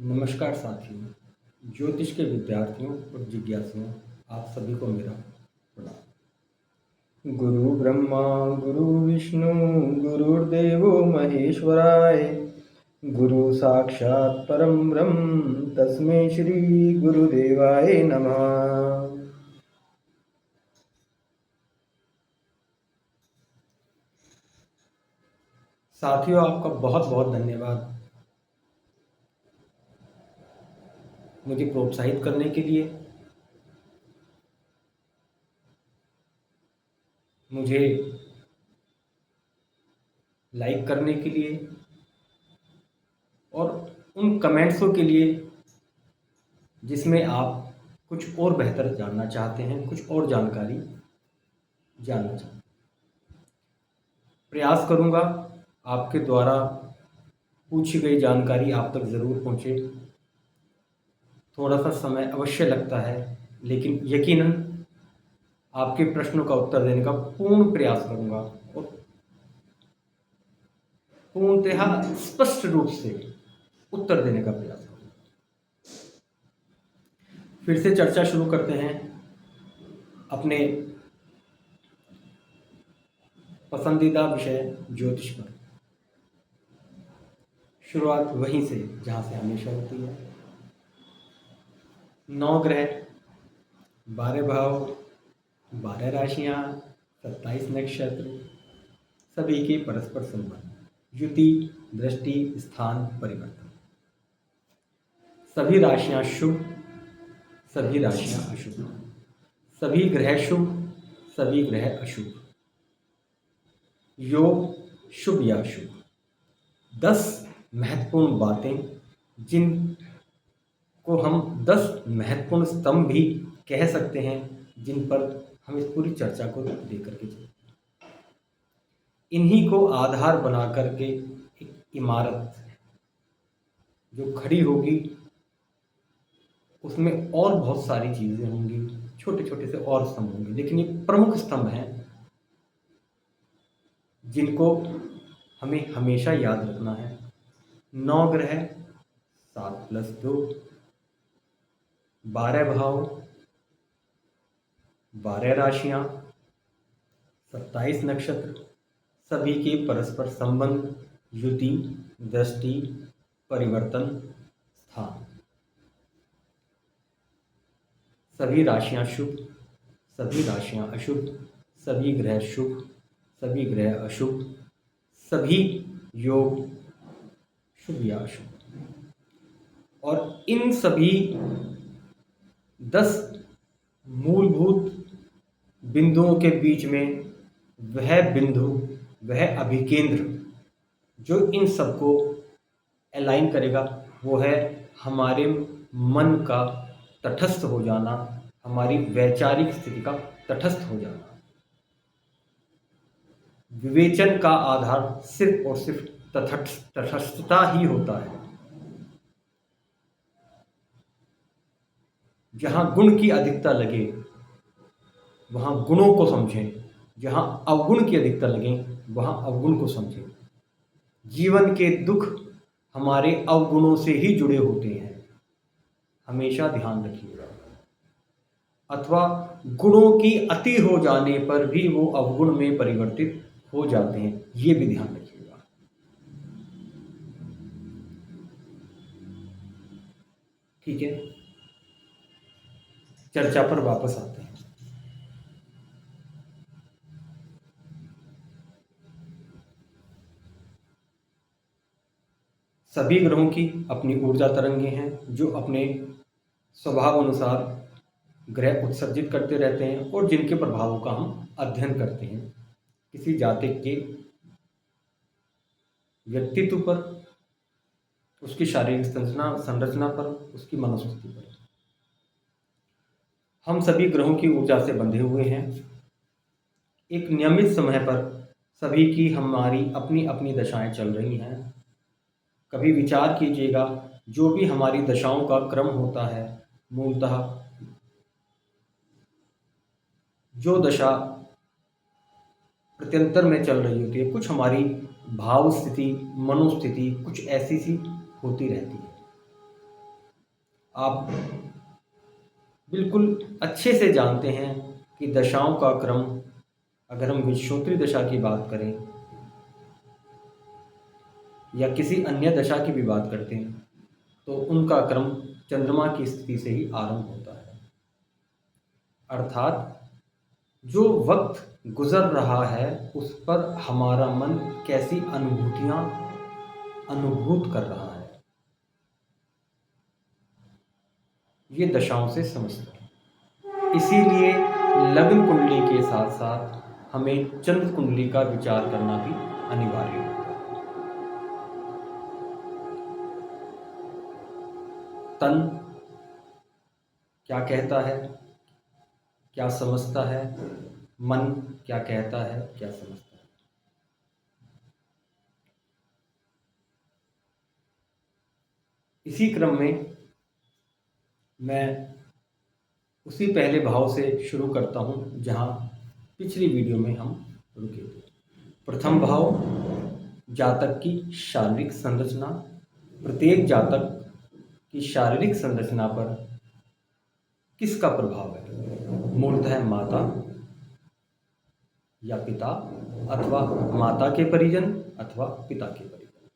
नमस्कार साथियों, ज्योतिष के विद्यार्थियों और जिज्ञासुओं, आप सभी को मेरा प्रणाम। गुरु ब्रह्मा गुरु विष्णु गुरुर्देवो महेश्वराय, गुरु साक्षात परम ब्रह्म तस्मै श्री गुरुदेवाय नमः। साथियों, आपका बहुत बहुत धन्यवाद मुझे प्रोत्साहित करने के लिए, मुझे लाइक करने के लिए और उन कमेंट्सों के लिए जिसमें आप कुछ और बेहतर जानना चाहते हैं, कुछ और जानकारी जानना चाहते हैं। प्रयास करूंगा आपके द्वारा पूछी गई जानकारी आप तक ज़रूर पहुंचे। थोड़ा सा समय अवश्य लगता है, लेकिन यकीनन आपके प्रश्नों का उत्तर देने का पूर्ण प्रयास करूंगा और पूर्णतः स्पष्ट रूप से उत्तर देने का प्रयास करूंगा। फिर से चर्चा शुरू करते हैं अपने पसंदीदा विषय ज्योतिष पर। शुरुआत वहीं से जहाँ से हमेशा होती है। 9 ग्रह, 12 भाव, 12 राशियाँ, 27 नक्षत्र, सभी के परस्पर संबंध, युति, दृष्टि, स्थान, परिवर्तन। सभी राशियाँ शुभ, सभी राशियाँ अशुभ, सभी ग्रह शुभ, सभी ग्रह अशुभ, योग शुभ या अशुभ। 10 महत्वपूर्ण बातें जिनको हम 10 महत्वपूर्ण स्तंभ भी कह सकते हैं, जिन पर हम इस पूरी चर्चा को लेकर के चलते हैं। इन्हीं को आधार बना करके एक इमारत जो खड़ी होगी, उसमें और बहुत सारी चीज़ें होंगी, छोटे छोटे से और स्तंभ होंगे, लेकिन ये प्रमुख स्तंभ हैं जिनको हमें हमेशा याद रखना है। 9 ग्रह, 7 + 2, 12 भाव, 12 राशियाँ, 27 नक्षत्र, सभी के परस्पर संबंध, युति, दृष्टि, परिवर्तन, स्थान। सभी राशियाँ शुभ, सभी राशियाँ अशुभ, सभी ग्रह शुभ, सभी ग्रह अशुभ, सभी योग शुभ या अशुभ। और इन सभी 10 मूलभूत बिंदुओं के बीच में वह बिंदु, वह अभिकेंद्र जो इन सबको अलाइन करेगा, वो है हमारे मन का तटस्थ हो जाना, हमारी वैचारिक स्थिति का तटस्थ हो जाना। विवेचन का आधार सिर्फ और सिर्फ तटस्थता ही होता है। जहाँ गुण की अधिकता लगे वहाँ गुणों को समझें, जहाँ अवगुण की अधिकता लगे वहाँ अवगुण को समझें। जीवन के दुख हमारे अवगुणों से ही जुड़े होते हैं, हमेशा ध्यान रखिएगा। अथवा गुणों की अति हो जाने पर भी वो अवगुण में परिवर्तित हो जाते हैं, ये भी ध्यान रखिएगा। ठीक है, चर्चा पर वापस आते हैं। सभी ग्रहों की अपनी ऊर्जा तरंगे हैं जो अपने स्वभाव अनुसार ग्रह उत्सर्जित करते रहते हैं और जिनके प्रभावों का हम अध्ययन करते हैं किसी जातक के व्यक्तित्व पर, उसकी शारीरिक संरचना पर, उसकी मनोस्थिति पर। हम सभी ग्रहों की ऊर्जा से बंधे हुए हैं। एक नियमित समय पर सभी की हमारी अपनी अपनी दशाएं चल रही हैं। कभी विचार कीजिएगा, जो भी हमारी दशाओं का क्रम होता है, मूलतः जो दशा प्रत्यंतर में चल रही होती है, कुछ हमारी भाव स्थिति, मनोस्थिति कुछ ऐसी सी होती रहती है। आप बिल्कुल अच्छे से जानते हैं कि दशाओं का क्रम, अगर हम विश्वोत्तरी दशा की बात करें या किसी अन्य दशा की भी बात करते हैं, तो उनका क्रम चंद्रमा की स्थिति से ही आरंभ होता है। अर्थात जो वक्त गुजर रहा है उस पर हमारा मन कैसी अनुभूतियां अनुभूत कर रहा है, ये दशाओं से समझते हैं। इसीलिए लग्न कुंडली के साथ साथ हमें चंद्र कुंडली का विचार करना भी अनिवार्य है। तन क्या कहता है, क्या समझता है, मन क्या कहता है, क्या समझता है। इसी क्रम में मैं उसी पहले भाव से शुरू करता हूँ जहाँ पिछली वीडियो में हम रुके थे। प्रथम भाव, जातक की शारीरिक संरचना। प्रत्येक जातक की शारीरिक संरचना पर किसका प्रभाव है? मूलतः माता या पिता, अथवा माता के परिजन अथवा पिता के परिजन।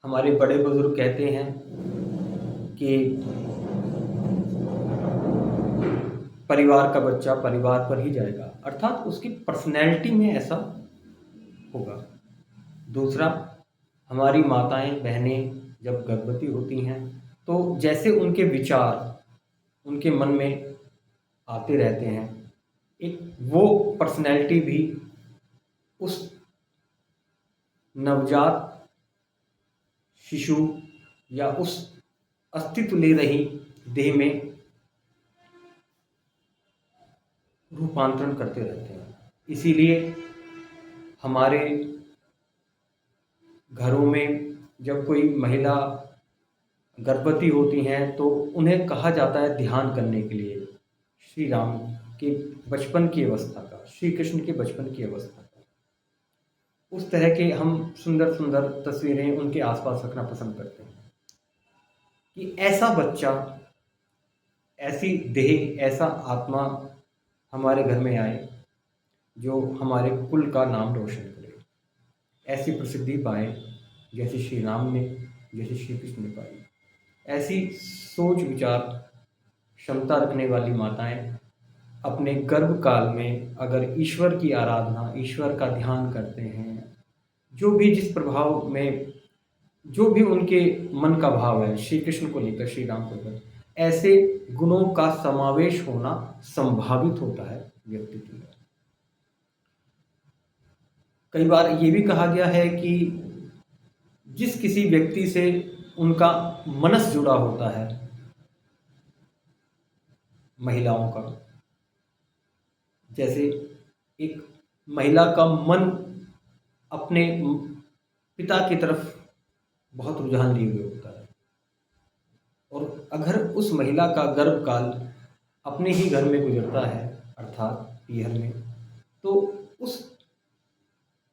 हमारे बड़े बुजुर्ग कहते हैं कि परिवार का बच्चा परिवार पर ही जाएगा, अर्थात उसकी पर्सनैलिटी में ऐसा होगा। दूसरा, हमारी माताएं बहनें जब गर्भवती होती हैं तो जैसे उनके विचार उनके मन में आते रहते हैं, एक वो पर्सनैलिटी भी उस नवजात शिशु या उस अस्तित्व ले रही देह में रूपांतरण करते रहते हैं। इसीलिए हमारे घरों में जब कोई महिला गर्भवती होती हैं तो उन्हें कहा जाता है ध्यान करने के लिए श्री राम के बचपन की अवस्था का, श्री कृष्ण के बचपन की अवस्था का। उस तरह के हम सुंदर सुंदर तस्वीरें उनके आसपास रखना पसंद करते हैं कि ऐसा बच्चा, ऐसी देह, ऐसा आत्मा हमारे घर में आए जो हमारे कुल का नाम रोशन करे, ऐसी प्रसिद्धि पाए जैसे श्री राम ने, जैसे श्री कृष्ण ने पाई। ऐसी सोच विचार क्षमता रखने वाली माताएं अपने गर्भ काल में अगर ईश्वर की आराधना, ईश्वर का ध्यान करते हैं, जो भी जिस प्रभाव में जो भी उनके मन का भाव है श्री कृष्ण को लेकर, श्री राम को लेकर, ऐसे गुणों का समावेश होना संभावित होता है व्यक्तित्व में। कई बार ये भी कहा गया है कि जिस किसी व्यक्ति से उनका मनस जुड़ा होता है, महिलाओं का, जैसे एक महिला का मन अपने पिता की तरफ बहुत रुझान लिए हुए होता है, और अगर उस महिला का गर्भकाल अपने ही घर में गुजरता है, अर्थात पीहर में, तो उस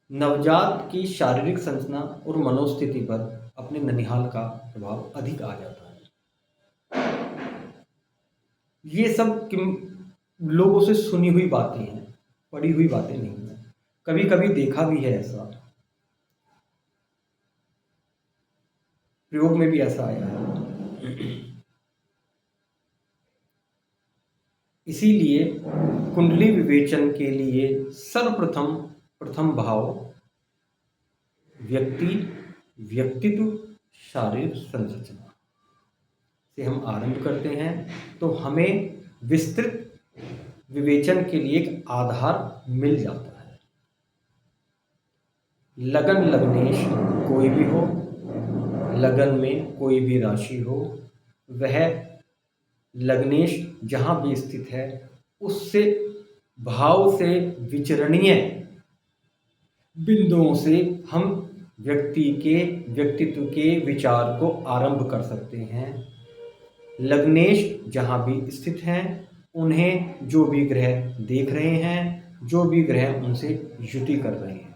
नवजात की शारीरिक संरचना और मनोस्थिति पर अपने ननिहाल का प्रभाव अधिक आ जाता है। ये सब लोगों से सुनी हुई बातें हैं, पढ़ी हुई बातें नहीं हैं। कभी कभी देखा भी है ऐसा, प्रयोग में भी ऐसा आया है। इसीलिए कुंडली विवेचन के लिए सर्वप्रथम प्रथम भाव, व्यक्ति, व्यक्तित्व, शारीरिक संरचना से हम आरंभ करते हैं, तो हमें विस्तृत विवेचन के लिए एक आधार मिल जाता है। लगन लग्नेश कोई भी हो, लगन में कोई भी राशि हो, वह लग्नेश जहाँ भी स्थित है उससे भाव से विचरणीय बिंदुओं से हम व्यक्ति के व्यक्तित्व के विचार को आरंभ कर सकते हैं। लग्नेश जहाँ भी स्थित हैं, उन्हें जो भी ग्रह देख रहे हैं, जो भी ग्रह उनसे युति कर रहे हैं,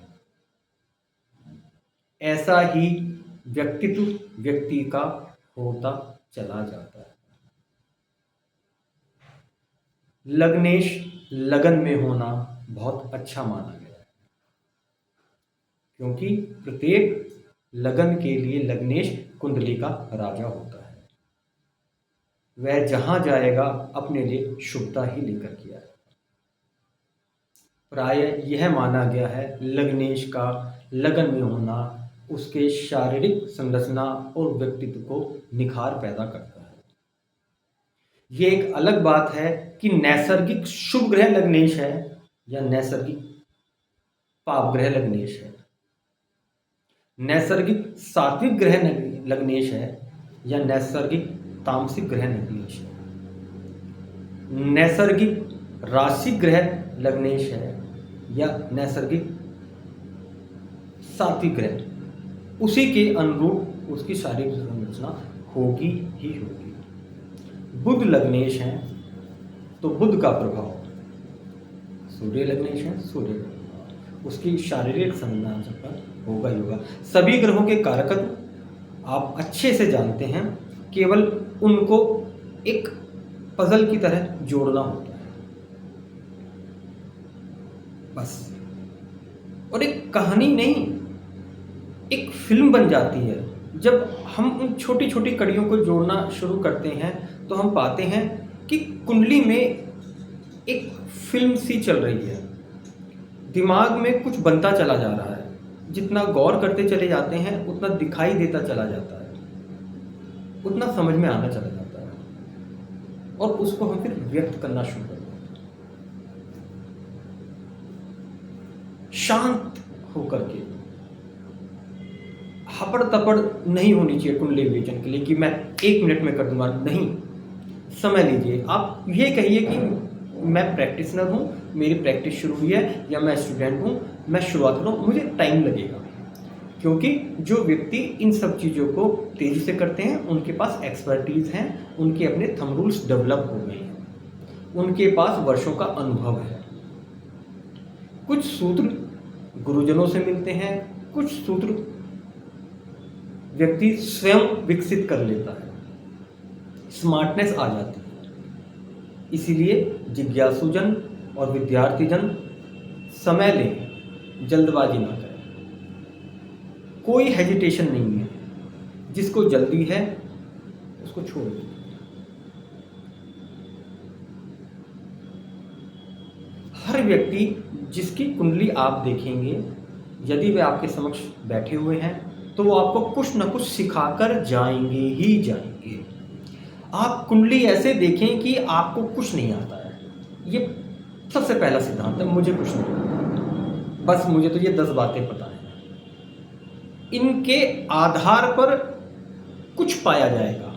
ऐसा ही व्यक्तित्व व्यक्ति का होता चला जाता है। लग्नेश लगन में होना बहुत अच्छा माना गया है, क्योंकि प्रत्येक लगन के लिए लग्नेश कुंडली का राजा होता है। वह जहां जाएगा अपने लिए शुभता ही लेकर के आएगा। प्राय यह माना गया है लग्नेश का लगन में होना उसके शारीरिक संरचना और व्यक्तित्व को निखार पैदा करता है। ये एक अलग बात है कि नैसर्गिक शुभ ग्रह लग्नेश है या नैसर्गिक पाप ग्रह लग्नेश है, नैसर्गिक सात्विक ग्रह लग्नेश है या नैसर्गिक तामसिक ग्रह लग्नेश है, नैसर्गिक राशि ग्रह लग्नेश है या नैसर्गिक सात्विक ग्रह, उसी के अनुरूप उसकी शारीरिक संरचना होगी ही होगी। बुध लग्नेश है तो बुध का प्रभाव, सूर्य लग्नेश है सूर्य का प्रभाव उसकी शारीरिक संरचना पर होगा ही होगा। सभी ग्रहों के कारकत्व आप अच्छे से जानते हैं, केवल उनको एक पजल की तरह जोड़ना होता है बस। और एक कहानी नहीं, एक फिल्म बन जाती है। जब हम उन छोटी छोटी कड़ियों को जोड़ना शुरू करते हैं तो हम पाते हैं कि कुंडली में एक फिल्म सी चल रही है, दिमाग में कुछ बनता चला जा रहा है। जितना गौर करते चले जाते हैं उतना दिखाई देता चला जाता है, उतना समझ में आना चला जाता है और उसको हम फिर व्यक्त करना शुरू कर देते हैं शांत होकर के। हपड़ तपड़ नहीं होनी चाहिए कुंडली विवेचन के लिए कि मैं 1 मिनट में कर दूंगा, नहीं। समय लीजिए। आप ये कहिए कि मैं प्रैक्टिशनर हूँ, मेरी प्रैक्टिस शुरू हुई है, या मैं स्टूडेंट हूँ, मैं शुरुआत कर रहा हूँ, मुझे टाइम लगेगा। क्योंकि जो व्यक्ति इन सब चीज़ों को तेज़ी से करते हैं उनके पास एक्सपर्टीज़ हैं, उनके अपने थंब रूल्स डेवलप हो गए हैं, उनके पास वर्षों का अनुभव है। कुछ सूत्र गुरुजनों से मिलते हैं, कुछ सूत्र व्यक्ति स्वयं विकसित कर लेता है, स्मार्टनेस आ जाती है। इसीलिए जिज्ञासुजन और विद्यार्थीजन समय लें, जल्दबाजी ना करें। कोई हेजिटेशन नहीं है, जिसको जल्दी है उसको छोड़ दो। हर व्यक्ति जिसकी कुंडली आप देखेंगे, यदि वे आपके समक्ष बैठे हुए हैं तो वो आपको कुछ ना कुछ सिखाकर जाएंगे ही जाएंगे। आप कुंडली ऐसे देखें कि आपको कुछ नहीं आता है, ये सबसे पहला सिद्धांत है। मुझे कुछ नहीं आता, बस मुझे तो ये 10 बातें पता है, इनके आधार पर कुछ पाया जाएगा।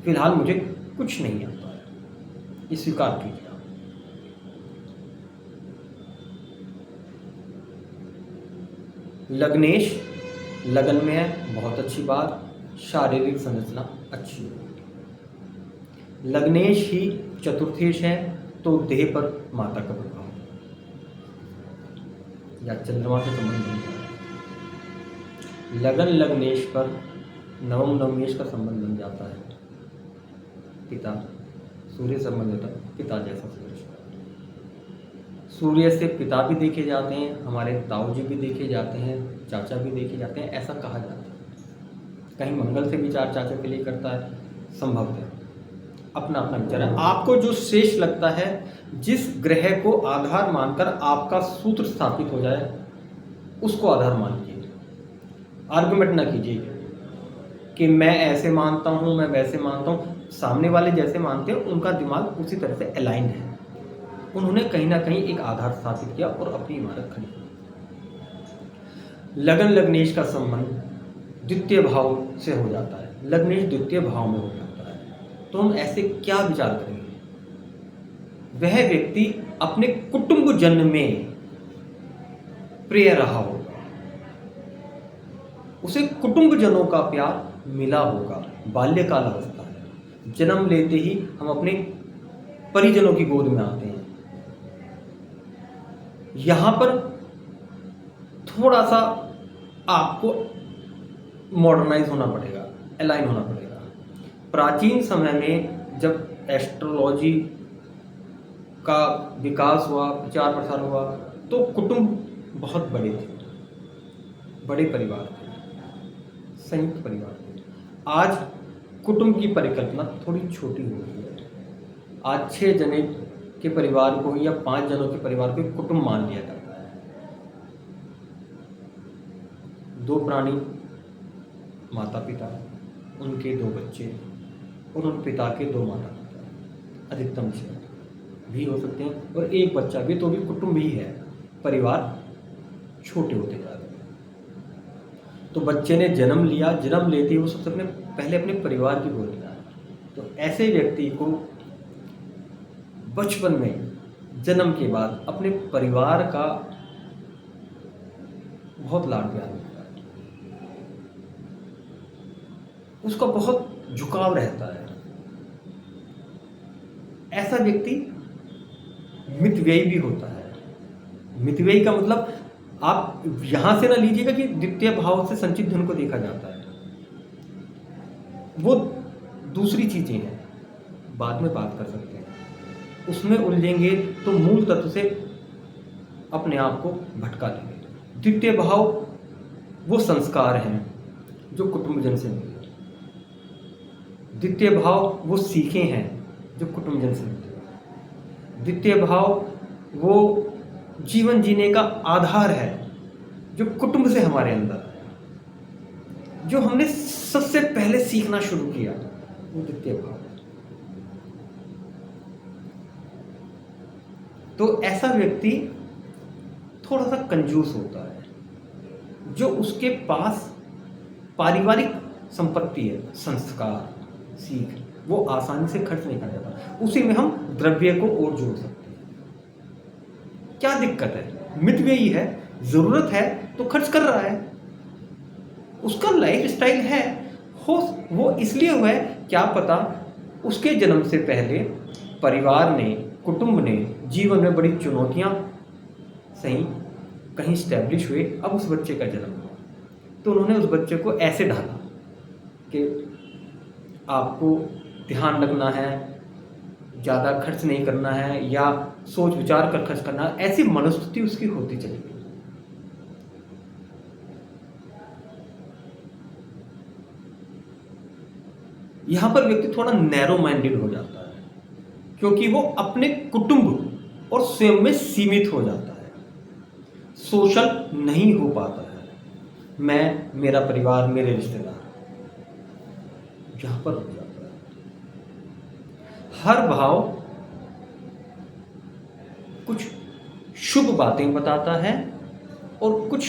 फिलहाल मुझे कुछ नहीं आता है, ये स्वीकार कीजिए। लग्नेश लगन में है, बहुत अच्छी बात, शारीरिक संरचना अच्छी है। लग्नेश ही चतुर्थेश है तो देह पर माता का प्रभाव या चंद्रमा से संबंध बन जाता है। लगन लग्नेश पर नवम नवमेश का संबंध बन जाता है, पिता सूर्य संबंध होता है, पिता जैसा सूर्य। सूर्य से पिता भी देखे जाते हैं, हमारे ताऊ जी भी देखे जाते हैं, चाचा भी देखे जाते हैं, ऐसा कहा जाता है। कहीं मंगल से विचार चाचा के लिए करता है, संभव है, अपना अपना विचार है। आपको जो श्रेष्ठ लगता है, जिस ग्रह को आधार मानकर आपका सूत्र स्थापित हो जाए, उसको आधार मानिए। आर्गुमेंट ना कीजिए कि मैं ऐसे मानता हूँ, मैं वैसे मानता हूँ। सामने वाले जैसे मानते हैं उनका दिमाग उसी तरह से अलाइन है, उन्होंने कहीं ना कहीं एक आधार स्थापित किया और अपनी इमारत खड़ी की। लगन लग्नेश का संबंध द्वितीय भाव से हो जाता है, लग्नेश द्वितीय भाव में हो जाता है, तो हम ऐसे क्या विचार करेंगे? वह व्यक्ति अपने कुटुंब जन में प्रिय रहा होगा, उसे कुटुंब जनों का प्यार मिला होगा। बाल्यकाल अवस्था है, जन्म लेते ही हम अपने परिजनों की गोद में आते हैं। यहाँ पर थोड़ा सा आपको मॉडर्नाइज होना पड़ेगा, अलाइन होना पड़ेगा। प्राचीन समय में जब एस्ट्रोलॉजी का विकास हुआ, प्रचार प्रसार हुआ, तो कुटुंब बहुत बड़े थे, बड़े परिवार थे, संयुक्त परिवार थे। आज कुटुंब की परिकल्पना थोड़ी छोटी हो गई है। आज 6 जने के परिवार को या 5 जनों के परिवार को कुटुंब मान लिया जाता है। 2 प्राणी, माता पिता, उनके 2 बच्चे और उन पिता के 2 माता पिता, अधिकतम 6 भी हो सकते हैं, और 1 बच्चा भी, तो भी कुटुंब ही है। परिवार छोटे होते जा रहे हैं। तो बच्चे ने जन्म लिया, जन्म लेते ही वो सबसे पहले अपने परिवार की गोद लिया। तो ऐसे व्यक्ति को बचपन में, जन्म के बाद अपने परिवार का बहुत लाड प्यार मिलता है, उसका बहुत झुकाव रहता है। ऐसा व्यक्ति मितव्ययी भी होता है। मितव्ययी का मतलब आप यहां से ना लीजिएगा कि द्वितीय भाव से संचित धन को देखा जाता है, वो दूसरी चीजें हैं, बाद में बात कर सकते हैं। उसमें उलझेंगे तो मूल तत्व से अपने आप को भटका देंगे। द्वितीय भाव वो संस्कार हैं जो कुटुंबजन से मिले। द्वितीय भाव वो सीखें हैं जो कुटुंबजन से मिले। द्वितीय भाव वो जीवन जीने का आधार है जो कुटुंब से हमारे अंदर है, जो हमने सबसे पहले सीखना शुरू किया, वो द्वितीय भाव है। तो ऐसा व्यक्ति थोड़ा सा कंजूस होता है। जो उसके पास पारिवारिक संपत्ति है, संस्कार, सीख, वो आसानी से खर्च नहीं कर जाता। उसी में हम द्रव्य को और जोड़ सकते हैं। क्या दिक्कत है? मितव्ययी है, जरूरत है तो खर्च कर रहा है, उसका लाइफ स्टाइल है, हो वो इसलिए हुआ है, क्या पता उसके जन्म से पहले परिवार ने, कुटुंब ने जीवन में बड़ी चुनौतियां सही, कहीं स्टैब्लिश हुए, अब उस बच्चे का जन्म हुआ, तो उन्होंने उस बच्चे को ऐसे ढाला कि आपको ध्यान रखना है, ज़्यादा खर्च नहीं करना है, या सोच विचार कर खर्च करना है। ऐसी मनोस्थिति उसकी होती चली गई। यहां पर व्यक्ति थोड़ा नैरो माइंडेड हो जाता है, क्योंकि वो अपने कुटुंब और स्वयं में सीमित हो जाता है, सोशल नहीं हो पाता है। मैं, मेरा परिवार, मेरे रिश्तेदार, यहां पर हो जाता है। हर भाव कुछ शुभ बातें बताता है और कुछ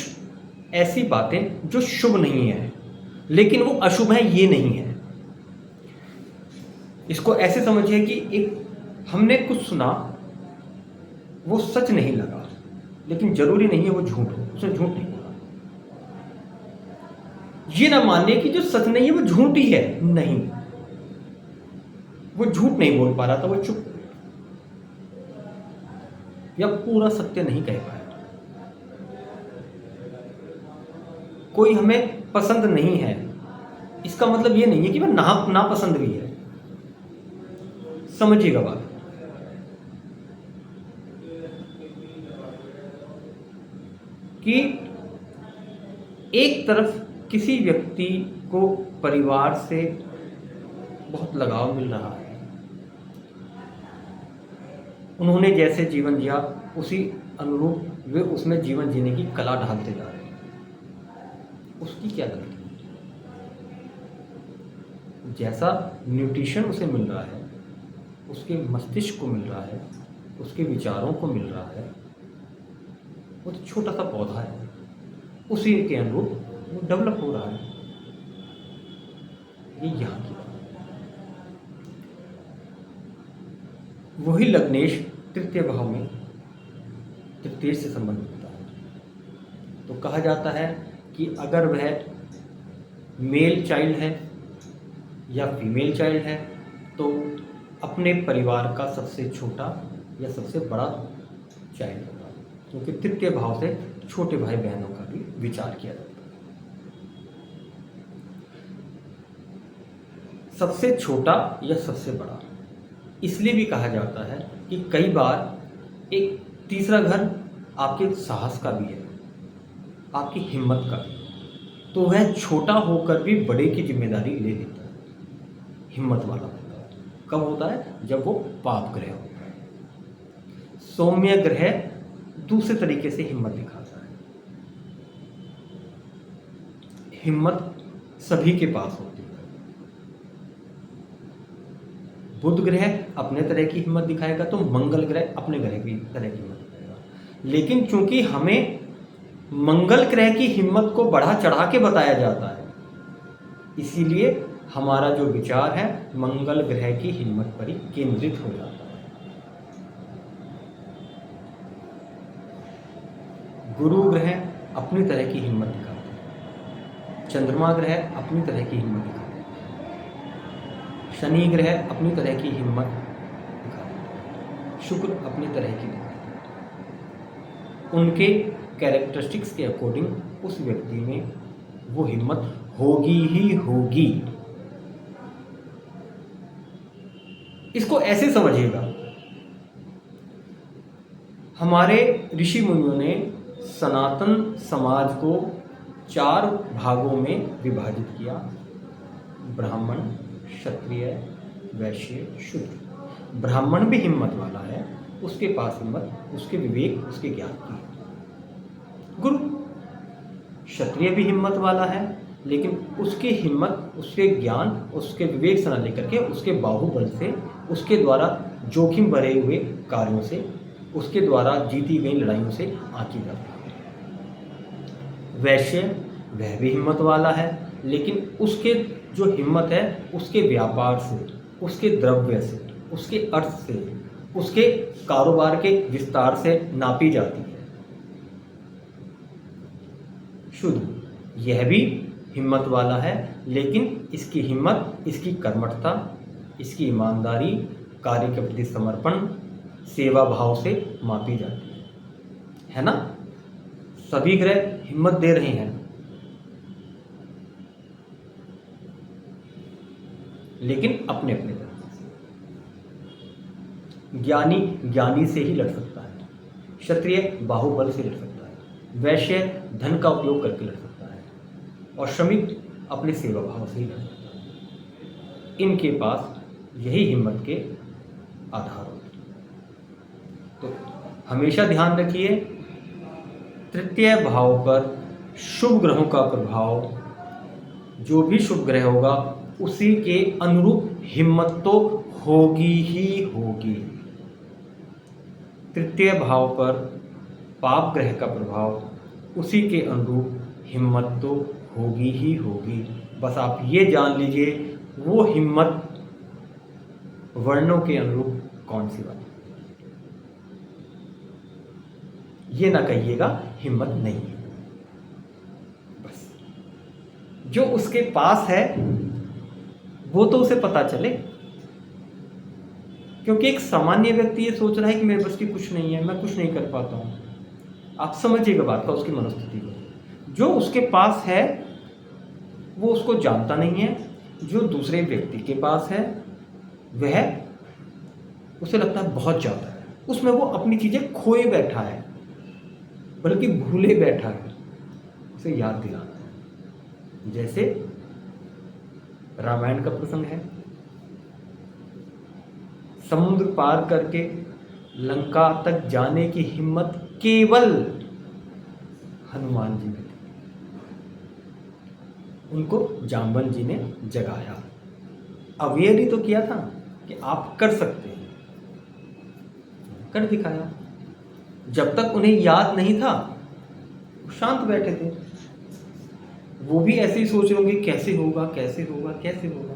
ऐसी बातें जो शुभ नहीं है, लेकिन वो अशुभ है ये नहीं है। इसको ऐसे समझिए कि एक हमने कुछ सुना, वो सच नहीं लगा, लेकिन जरूरी नहीं है वो झूठ हो, उसने झूठ नहीं बोला। ये ना मानिए कि जो सच नहीं है वो झूठ ही है, नहीं, वो झूठ नहीं बोल पा रहा था, वो चुप या पूरा सत्य नहीं कह पाया। कोई हमें पसंद नहीं है, इसका मतलब ये नहीं है कि वह नापसंद भी है। समझिएगा बात। कि एक तरफ किसी व्यक्ति को परिवार से बहुत लगाव मिल रहा है, उन्होंने जैसे जीवन जिया उसी अनुरूप वे उसमें जीवन जीने की कला ढालते जा रहे हैं। उसकी क्या गलती? जैसा न्यूट्रिशन उसे मिल रहा है, उसके मस्तिष्क को मिल रहा है, उसके विचारों को मिल रहा है, वो तो छोटा सा पौधा है, उसी के अनुरूप वो डेवलप हो रहा है। ये यहाँ की बात है। वही लग्नेश तृतीय भाव में तृतीय से संबंध होता है। तो कहा जाता है कि अगर वह मेल चाइल्ड है या फीमेल चाइल्ड है, तो अपने परिवार का सबसे छोटा या सबसे बड़ा चाइल्ड होगा, क्योंकि तृतीय भाव से छोटे भाई बहनों का भी विचार किया जाता है। सबसे छोटा या सबसे बड़ा। इसलिए भी कहा जाता है कि कई बार एक तीसरा घर आपके साहस का भी है, आपकी हिम्मत का भी, तो वह छोटा होकर भी बड़े की जिम्मेदारी ले लेता है, हिम्मत वाला होता है। कब होता है? जब वो पाप ग्रह होता है। सौम्य ग्रह दूसरे तरीके से हिम्मत दिखाता है। हिम्मत सभी के पास होती है। बुध ग्रह अपने तरह की हिम्मत दिखाएगा तो मंगल ग्रह अपने ग्रह की तरह की हिम्मत दिखाएगा। लेकिन चूंकि हमें मंगल ग्रह की हिम्मत को बढ़ा चढ़ा के बताया जाता है, इसीलिए हमारा जो विचार है मंगल ग्रह की हिम्मत पर ही केंद्रित हो जाता है। गुरु ग्रह अपनी तरह की हिम्मत दिखाते हैं, चंद्रमा ग्रह अपनी तरह की हिम्मत दिखाते हैं, शनि ग्रह अपनी तरह की हिम्मत दिखाते हैं, शुक्र अपनी तरह की दिखाते हैं। उनके कैरेक्टरिस्टिक्स के अकॉर्डिंग उस व्यक्ति में वो हिम्मत होगी ही होगी। इसको ऐसे समझिएगा, हमारे ऋषि मुनियों ने सनातन समाज को 4 भागों में विभाजित किया: ब्राह्मण, क्षत्रिय, वैश्य, शूद्र। ब्राह्मण भी हिम्मत वाला है, उसके पास हिम्मत, उसके विवेक, उसके ज्ञान की है। गुरु क्षत्रिय भी हिम्मत वाला है, लेकिन उसकी हिम्मत, उसके ज्ञान, उसके विवेक से न लेकर के उसके बाहुबल से, उसके द्वारा जोखिम भरे हुए कार्यों से, उसके द्वारा जीती गई लड़ाइयों से आंकी जाती है। वैश्य वह भी हिम्मत वाला है, लेकिन उसके जो हिम्मत है उसके व्यापार से, उसके द्रव्य से, उसके अर्थ से, उसके कारोबार के विस्तार से नापी जाती है। शुद्ध यह भी हिम्मत वाला है, लेकिन इसकी हिम्मत, इसकी कर्मठता, इसकी ईमानदारी, कार्य के प्रति समर्पण, सेवा भाव से मापी जाती है ना। सभी ग्रह हिम्मत दे रहे हैं, लेकिन अपने अपने तरह से। ज्ञानी ज्ञानी से ही लड़ सकता है, क्षत्रिय बाहुबल से लड़ सकता है, वैश्य धन का उपयोग करके लड़ सकता है, और श्रमिक अपने सेवा भाव से ही लड़ सकता है। इनके पास यही हिम्मत के आधार होते हैं। तो हमेशा ध्यान रखिए, तृतीय भाव पर शुभ ग्रहों का प्रभाव, जो भी शुभ ग्रह होगा उसी के अनुरूप हिम्मत तो होगी ही होगी। तृतीय भाव पर पाप ग्रह का प्रभाव, उसी के अनुरूप हिम्मत तो होगी ही होगी। बस आप ये जान लीजिए वो हिम्मत वर्णों के अनुरूप कौन सी बात। ये ना कहिएगा हिम्मत नहीं है, बस जो उसके पास है वो तो उसे पता चले। क्योंकि एक सामान्य व्यक्ति ये सोच रहा है कि मेरे बस की कुछ नहीं है, मैं कुछ नहीं कर पाता हूं। आप समझिएगा बात का, उसकी मनोस्थिति को। जो उसके पास है वो उसको जानता नहीं है, जो दूसरे व्यक्ति के पास है वह उसे लगता है बहुत ज़्यादा है, उसमें वो अपनी चीज़ें खोए बैठा है, बल्कि भूले बैठा है, उसे याद दिलाना है। जैसे रामायण का प्रसंग है, समुद्र पार करके लंका तक जाने की हिम्मत केवल हनुमान जी में थी। उनको जाम्बल जी ने जगाया, अवेयर ही तो किया था कि आप कर सकते हैं, कर दिखाया। जब तक उन्हें याद नहीं था शांत बैठे थे, वो भी ऐसे ही सोच रहे होंगे कैसे होगा कैसे होगा कैसे होगा।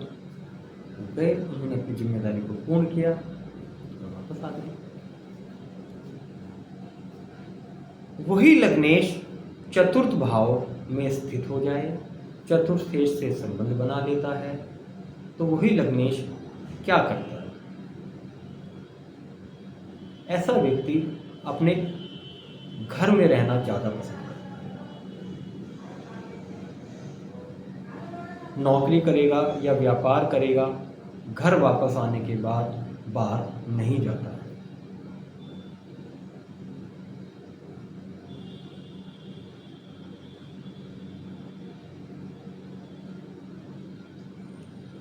गए, उन्होंने अपनी जिम्मेदारी को पूर्ण किया और वापस आ गए। वही लग्नेश चतुर्थ भाव में स्थित हो जाए, चतुर्थ देश से संबंध बना लेता है, तो वही लग्नेश क्या करता है? ऐसा व्यक्ति अपने घर में रहना ज़्यादा पसंद करता है। नौकरी करेगा या व्यापार करेगा, घर वापस आने के बाद बाहर नहीं जाता।